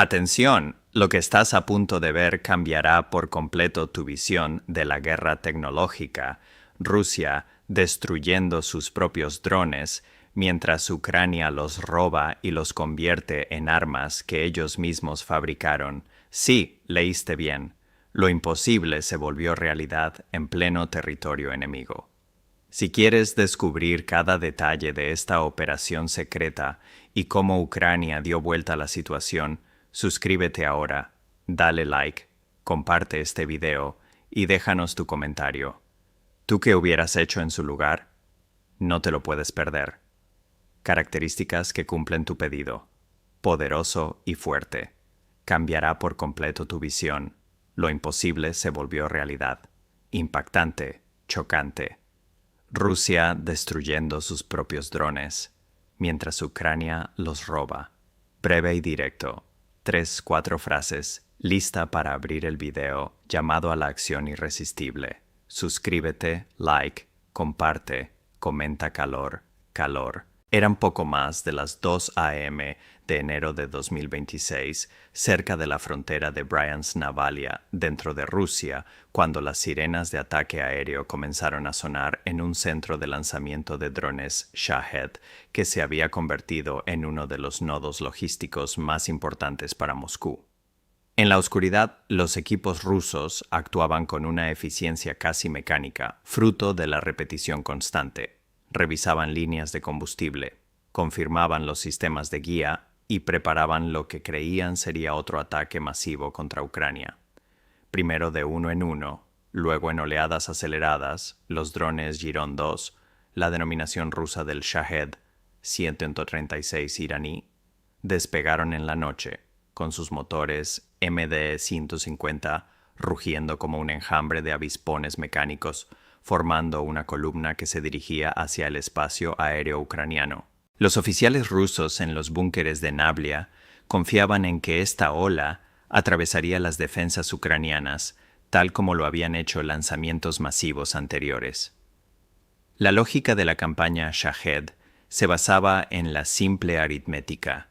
Atención, lo que estás a punto de ver cambiará por completo tu visión de la guerra tecnológica. Rusia destruyendo sus propios drones, mientras Ucrania los roba y los convierte en armas que ellos mismos fabricaron. Sí, leíste bien. Lo imposible se volvió realidad en pleno territorio enemigo. Si quieres descubrir cada detalle de esta operación secreta y cómo Ucrania dio vuelta a la situación, suscríbete ahora, dale like, comparte este video y déjanos tu comentario. ¿Tú qué hubieras hecho en su lugar? No te lo puedes perder. Características que cumplen tu pedido. Poderoso y fuerte. Cambiará por completo tu visión. Lo imposible se volvió realidad. Impactante, chocante. Rusia destruyendo sus propios drones, mientras Ucrania los roba. Breve y directo. 3-4 frases. Lista para abrir el video. Llamado a la acción irresistible. Suscríbete, like, comparte, comenta calor, calor. Eran poco más de las 2 a.m. de enero de 2026, cerca de la frontera de Bryansk-Navalia, dentro de Rusia, cuando las sirenas de ataque aéreo comenzaron a sonar en un centro de lanzamiento de drones Shahed, que se había convertido en uno de los nodos logísticos más importantes para Moscú. En la oscuridad, los equipos rusos actuaban con una eficiencia casi mecánica, fruto de la repetición constante. Revisaban líneas de combustible, confirmaban los sistemas de guía y preparaban lo que creían sería otro ataque masivo contra Ucrania. Primero de uno en uno, luego en oleadas aceleradas, los drones Giron 2, la denominación rusa del Shahed 136 iraní, despegaron en la noche, con sus motores MD-150 rugiendo como un enjambre de avispones mecánicos, formando una columna que se dirigía hacia el espacio aéreo ucraniano. Los oficiales rusos en los búnkeres de Nablia confiaban en que esta ola atravesaría las defensas ucranianas, tal como lo habían hecho lanzamientos masivos anteriores. La lógica de la campaña Shahed se basaba en la simple aritmética.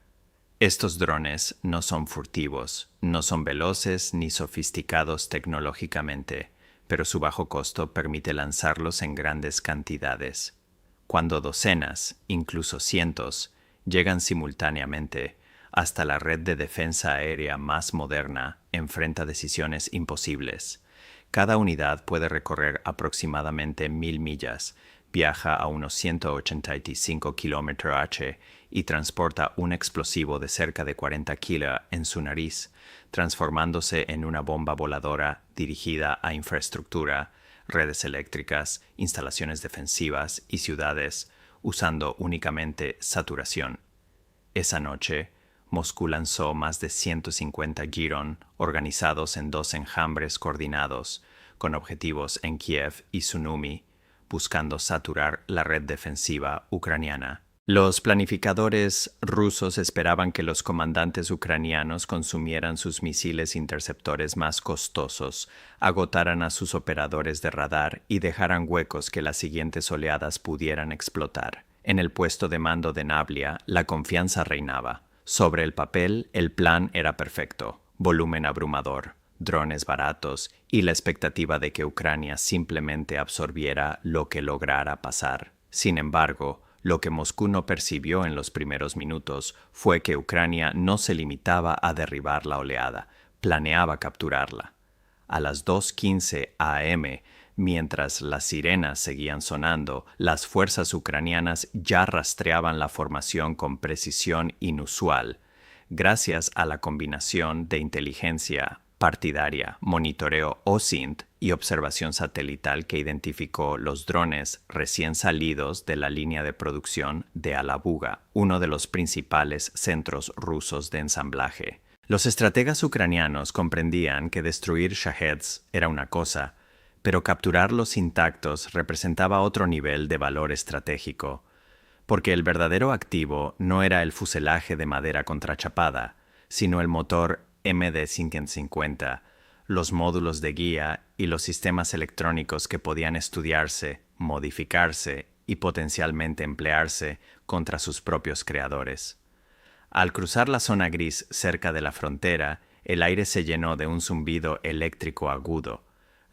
Estos drones no son furtivos, no son veloces ni sofisticados tecnológicamente, pero su bajo costo permite lanzarlos en grandes cantidades. Cuando docenas, incluso cientos, llegan simultáneamente, hasta la red de defensa aérea más moderna enfrenta decisiones imposibles. Cada unidad puede recorrer aproximadamente 1000 millas, viaja a unos 185 km/h y transporta un explosivo de cerca de 40 kg en su nariz, transformándose en una bomba voladora dirigida a infraestructura, redes eléctricas, instalaciones defensivas y ciudades, usando únicamente saturación. Esa noche, Moscú lanzó más de 150 Giron organizados en 2 enjambres coordinados, con objetivos en Kiev y Sumy, buscando saturar la red defensiva ucraniana. Los planificadores rusos esperaban que los comandantes ucranianos consumieran sus misiles interceptores más costosos, agotaran a sus operadores de radar y dejaran huecos que las siguientes oleadas pudieran explotar. En el puesto de mando de Nablia, la confianza reinaba. Sobre el papel, el plan era perfecto. Volumen abrumador, drones baratos y la expectativa de que Ucrania simplemente absorbiera lo que lograra pasar. Sin embargo, lo que Moscú no percibió en los primeros minutos fue que Ucrania no se limitaba a derribar la oleada, planeaba capturarla. A las 2:15 a.m., mientras las sirenas seguían sonando, las fuerzas ucranianas ya rastreaban la formación con precisión inusual, gracias a la combinación de inteligencia partidaria, monitoreo OSINT y observación satelital que identificó los drones recién salidos de la línea de producción de Alabuga, uno de los principales centros rusos de ensamblaje. Los estrategas ucranianos comprendían que destruir Shaheds era una cosa, pero capturarlos intactos representaba otro nivel de valor estratégico, porque el verdadero activo no era el fuselaje de madera contrachapada, sino el motor MD-150, los módulos de guía y los sistemas electrónicos que podían estudiarse, modificarse y potencialmente emplearse contra sus propios creadores. Al cruzar la zona gris cerca de la frontera, el aire se llenó de un zumbido eléctrico agudo.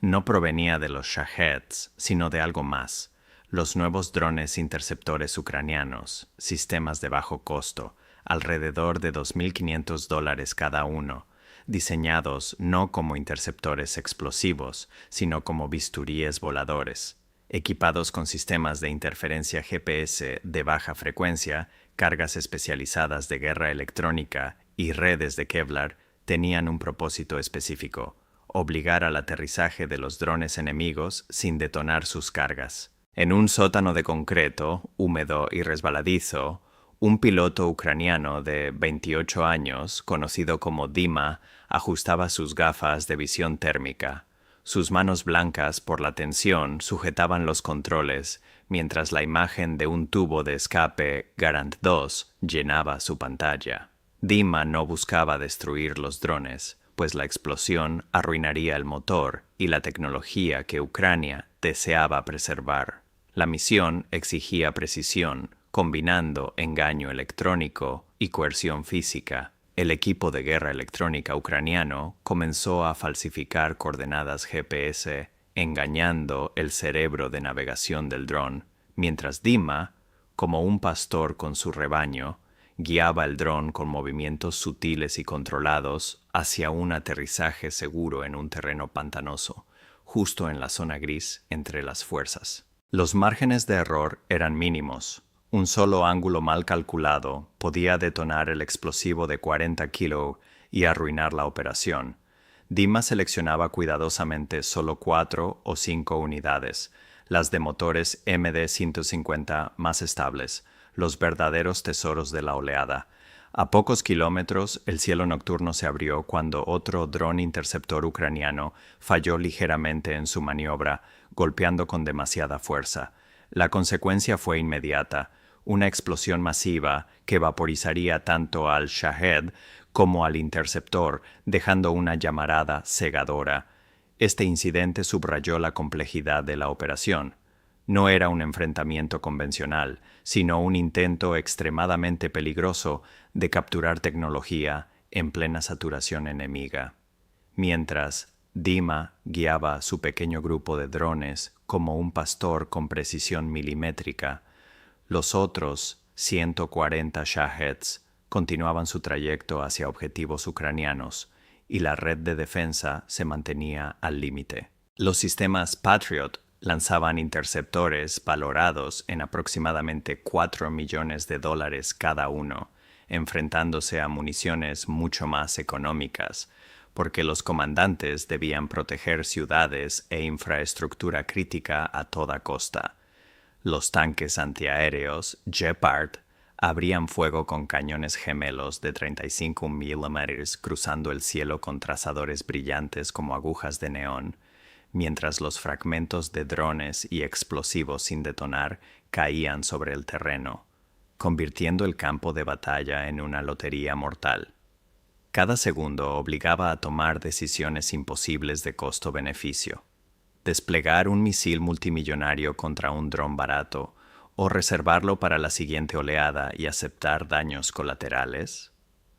No provenía de los Shaheds, sino de algo más. Los nuevos drones interceptores ucranianos, sistemas de bajo costo, alrededor de $2.500 cada uno, diseñados no como interceptores explosivos, sino como bisturíes voladores. Equipados con sistemas de interferencia GPS de baja frecuencia, cargas especializadas de guerra electrónica y redes de Kevlar, tenían un propósito específico: obligar al aterrizaje de los drones enemigos sin detonar sus cargas. En un sótano de concreto, húmedo y resbaladizo, un piloto ucraniano de 28 años, conocido como Dima, ajustaba sus gafas de visión térmica. Sus manos blancas por la tensión sujetaban los controles, mientras la imagen de un tubo de escape Garand 2 llenaba su pantalla. Dima no buscaba destruir los drones, pues la explosión arruinaría el motor y la tecnología que Ucrania deseaba preservar. La misión exigía precisión, combinando engaño electrónico y coerción física. El equipo de guerra electrónica ucraniano comenzó a falsificar coordenadas GPS, engañando el cerebro de navegación del dron, mientras Dima, como un pastor con su rebaño, guiaba el dron con movimientos sutiles y controlados hacia un aterrizaje seguro en un terreno pantanoso, justo en la zona gris entre las fuerzas. Los márgenes de error eran mínimos. Un solo ángulo mal calculado podía detonar el explosivo de 40 kilo y arruinar la operación. Dima seleccionaba cuidadosamente solo 4 o 5 unidades, las de motores MD-150 más estables, los verdaderos tesoros de la oleada. A pocos kilómetros, el cielo nocturno se abrió cuando otro dron interceptor ucraniano falló ligeramente en su maniobra, golpeando con demasiada fuerza. La consecuencia fue inmediata: una explosión masiva que vaporizaría tanto al Shahed como al interceptor, dejando una llamarada cegadora. Este incidente subrayó la complejidad de la operación. No era un enfrentamiento convencional, sino un intento extremadamente peligroso de capturar tecnología en plena saturación enemiga. Mientras Dima guiaba a su pequeño grupo de drones como un pastor con precisión milimétrica, los otros 140 Shaheds continuaban su trayecto hacia objetivos ucranianos y la red de defensa se mantenía al límite. Los sistemas Patriot lanzaban interceptores valorados en aproximadamente $4 millones cada uno, enfrentándose a municiones mucho más económicas, porque los comandantes debían proteger ciudades e infraestructura crítica a toda costa. Los tanques antiaéreos Gepard abrían fuego con cañones gemelos de 35 mm cruzando el cielo con trazadores brillantes como agujas de neón, mientras los fragmentos de drones y explosivos sin detonar caían sobre el terreno, convirtiendo el campo de batalla en una lotería mortal. Cada segundo obligaba a tomar decisiones imposibles de costo-beneficio: desplegar un misil multimillonario contra un dron barato o reservarlo para la siguiente oleada y aceptar daños colaterales.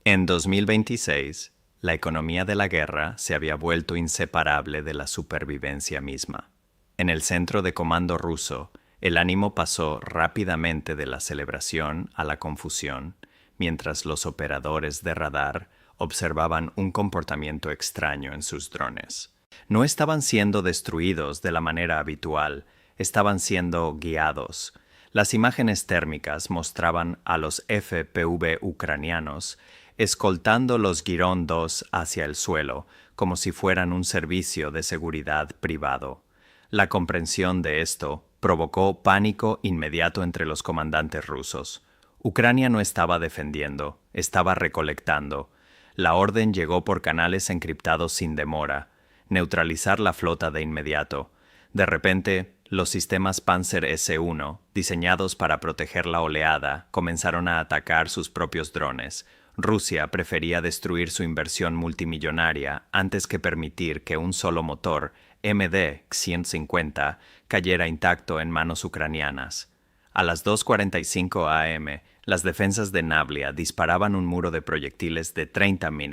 En 2026, la economía de la guerra se había vuelto inseparable de la supervivencia misma. En el centro de comando ruso, el ánimo pasó rápidamente de la celebración a la confusión, mientras los operadores de radar observaban un comportamiento extraño en sus drones. No estaban siendo destruidos de la manera habitual, estaban siendo guiados. Las imágenes térmicas mostraban a los FPV ucranianos escoltando los Girón 2 hacia el suelo, como si fueran un servicio de seguridad privado. La comprensión de esto provocó pánico inmediato entre los comandantes rusos. Ucrania no estaba defendiendo, estaba recolectando. La orden llegó por canales encriptados sin demora: neutralizar la flota de inmediato. De repente, los sistemas Panzer S-1, diseñados para proteger la oleada, comenzaron a atacar sus propios drones. Rusia prefería destruir su inversión multimillonaria antes que permitir que un solo motor, MD-150, cayera intacto en manos ucranianas. A las 2:45 am, Las defensas de Nablia disparaban un muro de proyectiles de 30 mm,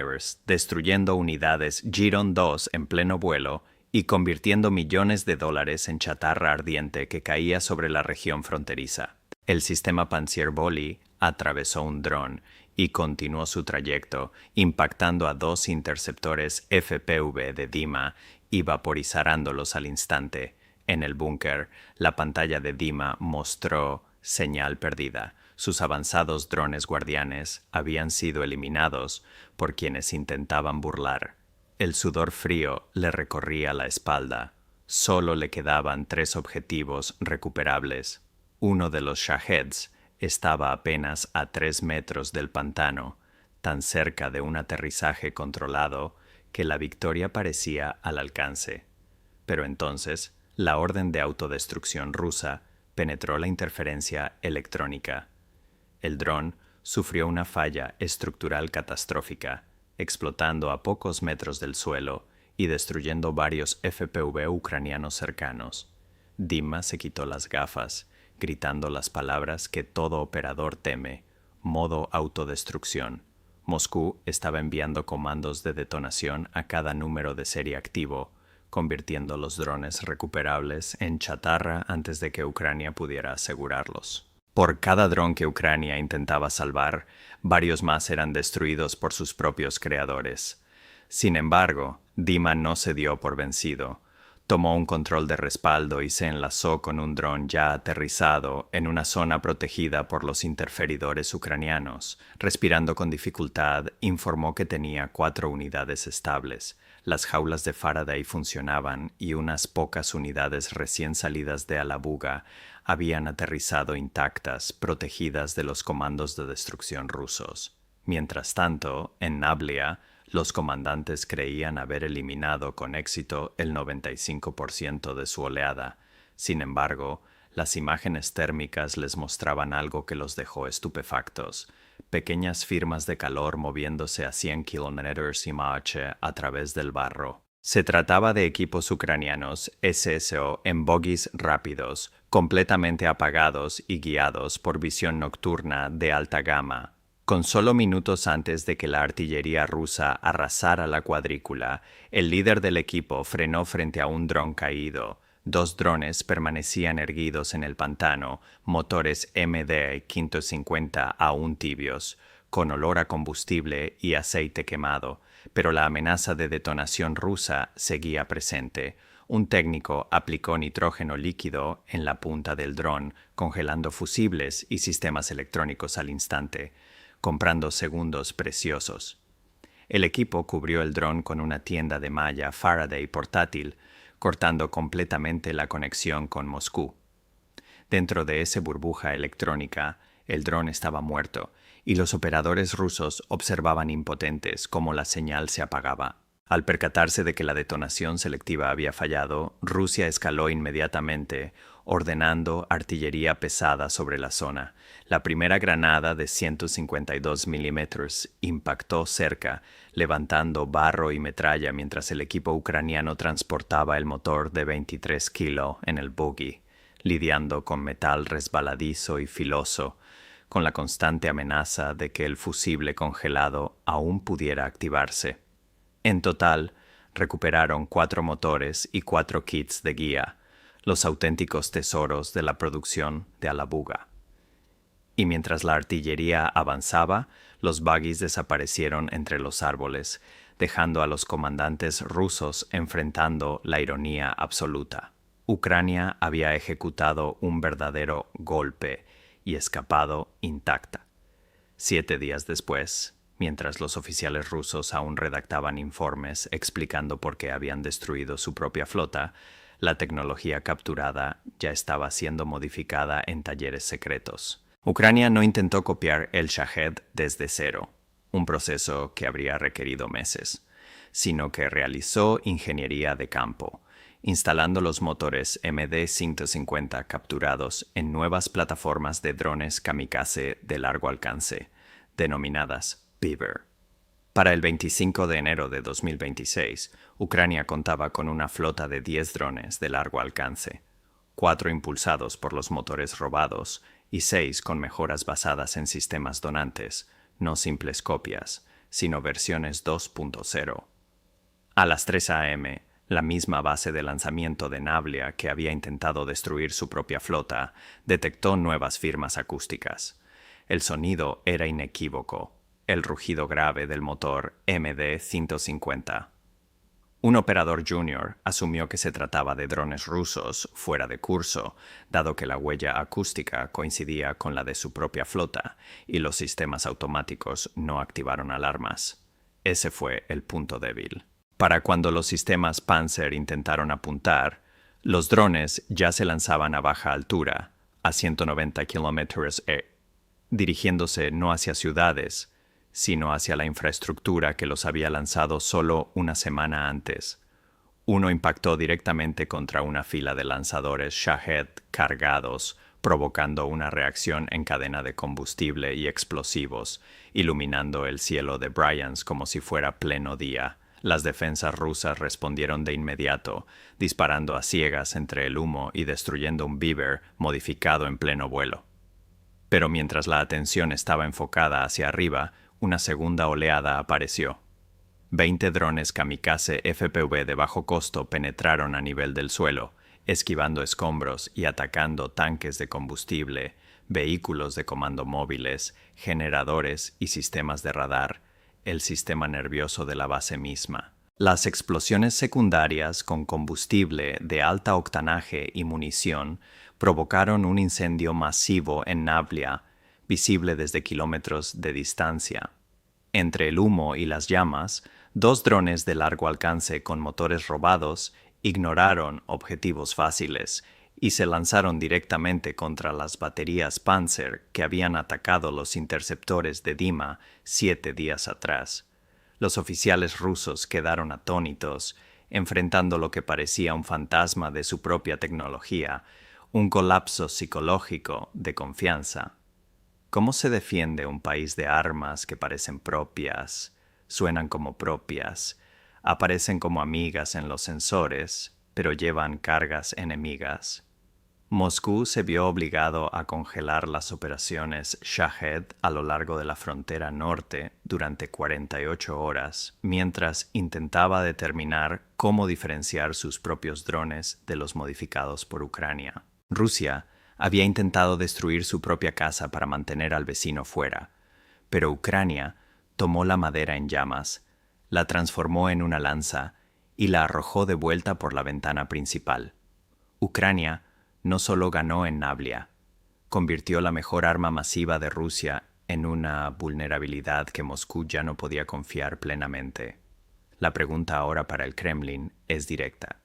destruyendo unidades Giron 2 en pleno vuelo y convirtiendo millones de dólares en chatarra ardiente que caía sobre la región fronteriza. El sistema Panzervolley atravesó un dron y continuó su trayecto, impactando a 2 interceptores FPV de Dima y vaporizándolos al instante. En el búnker, la pantalla de Dima mostró señal perdida. Sus avanzados drones guardianes habían sido eliminados por quienes intentaban burlar. El sudor frío le recorría la espalda. Solo le quedaban 3 objetivos recuperables. Uno de los Shaheds estaba apenas a 3 metros del pantano, tan cerca de un aterrizaje controlado que la victoria parecía al alcance. Pero entonces, la orden de autodestrucción rusa penetró la interferencia electrónica. El dron sufrió una falla estructural catastrófica, explotando a pocos metros del suelo y destruyendo varios FPV ucranianos cercanos. Dima se quitó las gafas, gritando las palabras que todo operador teme: modo autodestrucción. Moscú estaba enviando comandos de detonación a cada número de serie activo, convirtiendo los drones recuperables en chatarra antes de que Ucrania pudiera asegurarlos. Por cada dron que Ucrania intentaba salvar, varios más eran destruidos por sus propios creadores. Sin embargo, Dima no se dio por vencido. Tomó un control de respaldo y se enlazó con un dron ya aterrizado en una zona protegida por los interferidores ucranianos. Respirando con dificultad, informó que tenía 4 unidades estables. Las jaulas de Faraday funcionaban y unas pocas unidades recién salidas de Alabuga habían aterrizado intactas, protegidas de los comandos de destrucción rusos. Mientras tanto, en Nablia, los comandantes creían haber eliminado con éxito el 95% de su oleada. Sin embargo, las imágenes térmicas les mostraban algo que los dejó estupefactos: pequeñas firmas de calor moviéndose a 100 km/h a través del barro. Se trataba de equipos ucranianos SSO en bogies rápidos, completamente apagados y guiados por visión nocturna de alta gama. Con solo minutos antes de que la artillería rusa arrasara la cuadrícula, el líder del equipo frenó frente a un dron caído. 2 drones permanecían erguidos en el pantano, motores MD-550 aún tibios, con olor a combustible y aceite quemado, pero la amenaza de detonación rusa seguía presente. Un técnico aplicó nitrógeno líquido en la punta del dron, congelando fusibles y sistemas electrónicos al instante, comprando segundos preciosos. El equipo cubrió el dron con una tienda de malla Faraday portátil, cortando completamente la conexión con Moscú. Dentro de esa burbuja electrónica, el dron estaba muerto, y los operadores rusos observaban impotentes cómo la señal se apagaba. Al percatarse de que la detonación selectiva había fallado, Rusia escaló inmediatamente, ordenando artillería pesada sobre la zona. La primera granada de 152 milímetros impactó cerca, levantando barro y metralla mientras el equipo ucraniano transportaba el motor de 23 kilos en el bogie, lidiando con metal resbaladizo y filoso, con la constante amenaza de que el fusible congelado aún pudiera activarse. En total, recuperaron 4 motores y 4 kits de guía, los auténticos tesoros de la producción de Alabuga. Y mientras la artillería avanzaba, los buggies desaparecieron entre los árboles, dejando a los comandantes rusos enfrentando la ironía absoluta. Ucrania había ejecutado un verdadero golpe y escapado intacta. 7 días después, mientras los oficiales rusos aún redactaban informes explicando por qué habían destruido su propia flota, la tecnología capturada ya estaba siendo modificada en talleres secretos. Ucrania no intentó copiar el Shahed desde cero, un proceso que habría requerido meses, sino que realizó ingeniería de campo, instalando los motores MD-150 capturados en nuevas plataformas de drones kamikaze de largo alcance, denominadas Beaver. Para el 25 de enero de 2026, Ucrania contaba con una flota de 10 drones de largo alcance, 4 impulsados por los motores robados y 6 con mejoras basadas en sistemas donantes, no simples copias, sino versiones 2.0. A las 3 a.m., la misma base de lanzamiento de Navlia que había intentado destruir su propia flota detectó nuevas firmas acústicas. El sonido era inequívoco, el rugido grave del motor MD-150. Un operador junior asumió que se trataba de drones rusos fuera de curso, dado que la huella acústica coincidía con la de su propia flota y los sistemas automáticos no activaron alarmas. Ese fue el punto débil. Para cuando los sistemas Panzer intentaron apuntar, los drones ya se lanzaban a baja altura, a 190 km/h, dirigiéndose no hacia ciudades, sino hacia la infraestructura que los había lanzado solo una semana antes. Uno impactó directamente contra una fila de lanzadores Shahed cargados, provocando una reacción en cadena de combustible y explosivos, iluminando el cielo de Bryansk como si fuera pleno día. Las defensas rusas respondieron de inmediato, disparando a ciegas entre el humo y destruyendo un Beaver modificado en pleno vuelo. Pero mientras la atención estaba enfocada hacia arriba, una segunda oleada apareció. 20 drones kamikaze FPV de bajo costo penetraron a nivel del suelo, esquivando escombros y atacando tanques de combustible, vehículos de comando móviles, generadores y sistemas de radar, el sistema nervioso de la base misma. Las explosiones secundarias con combustible de alta octanaje y munición provocaron un incendio masivo en Navlia, visible desde kilómetros de distancia. Entre el humo y las llamas, 2 drones de largo alcance con motores robados ignoraron objetivos fáciles y se lanzaron directamente contra las baterías Panzer que habían atacado los interceptores de Dima 7 días atrás. Los oficiales rusos quedaron atónitos, enfrentando lo que parecía un fantasma de su propia tecnología, un colapso psicológico de confianza. ¿Cómo se defiende un país de armas que parecen propias, suenan como propias, aparecen como amigas en los sensores, pero llevan cargas enemigas? Moscú se vio obligado a congelar las operaciones Shahed a lo largo de la frontera norte durante 48 horas, mientras intentaba determinar cómo diferenciar sus propios drones de los modificados por Ucrania. Rusia había intentado destruir su propia casa para mantener al vecino fuera, pero Ucrania tomó la madera en llamas, la transformó en una lanza y la arrojó de vuelta por la ventana principal. Ucrania no solo ganó en Navlia, convirtió la mejor arma masiva de Rusia en una vulnerabilidad que Moscú ya no podía confiar plenamente. La pregunta ahora para el Kremlin es directa.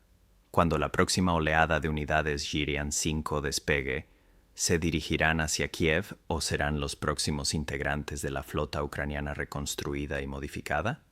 Cuando la próxima oleada de unidades Girian 5 despegue, ¿se dirigirán hacia Kiev o serán los próximos integrantes de la flota ucraniana reconstruida y modificada?